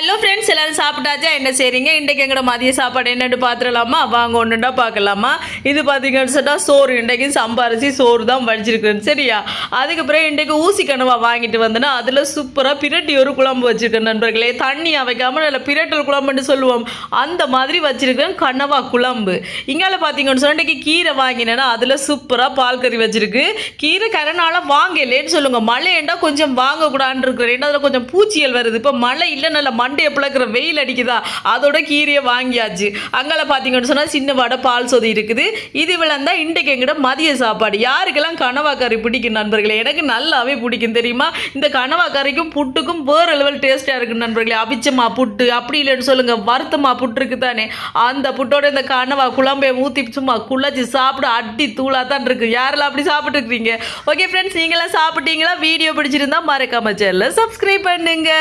Hello friends, எல்லோரும் சாப்பிட்டாச்சா? என்ன செய்றீங்க? இன்றைக்கு எங்களோட மதிய சாப்பாடு என்னென்னு பார்த்துடலாமா? வாங்க ஒன்றுண்டா பார்க்கலாமா? இது பார்த்தீங்கன்னு சொன்னால் சோறு. இன்றைக்கு சம்பாரிச்சு சோறு தான் வடிச்சிருக்கேன், சரியா? அதுக்கப்புறம் இன்றைக்கு ஊசி கனவா வாங்கிட்டு வந்தேன்னா அதில் சூப்பராக பிரட்டி ஒரு குழம்பு வச்சுருக்கேன் நண்பர்களே. தண்ணியாக வைக்காமல் நல்ல பிரட்டல் குழம்புன்னு சொல்லுவோம், அந்த மாதிரி வச்சுருக்கேன் கனவா குழம்பு. இங்கால பார்த்தீங்கன்னு சொன்னால் இன்றைக்கி கீரை வாங்கினேன்னா அதில் சூப்பராக பால் கறி வச்சுருக்கு. கீரை கரனால வாங்கலேன்னு சொல்லுங்கள். மழைண்டா கொஞ்சம் வாங்கக்கூடாதுன்னு இருக்கிறேன், ஏன்னா அதில் கொஞ்சம் பூச்சியல் வருது. இப்போ மழை இல்லை, நல்ல மண்டையை பிளக்கிற வெயில் அடிக்குதா, அதோட கீரையை வாங்கியாச்சு. அங்கே பார்த்தீங்கன்னு சொன்னால் சின்ன வடை பால் சொதி இருக்குது. இது விளந்தா இன்றைக்கு எங்கிட்ட மதிய சாப்பாடு. யாருக்கெல்லாம் கனவா கறி பிடிக்கும் நண்பர்களே? எனக்கு நல்லாவே பிடிக்கும் தெரியுமா. இந்த கனவா கறிக்கும் புட்டுக்கும் வேறு லெவல் டேஸ்ட்டாக இருக்குது நண்பர்களே. அபிச்சமா புட்டு அப்படி இல்லைன்னு சொல்லுங்கள், வருத்தமா புட்டு இருக்குது தானே, அந்த புட்டோட இந்த கனவா குழம்பை ஊற்றி சும்மா குழச்சி சாப்பிட அடி தூளாக தான் இருக்குது. யாரெல்லாம் அப்படி சாப்பிட்டுருக்கீங்க? ஓகே ஃப்ரெண்ட்ஸ், நீங்களாம் சாப்பிட்டீங்களா? வீடியோ பிடிச்சிருந்தா மறக்காம சேனலை சப்ஸ்கிரைப் பண்ணுங்க.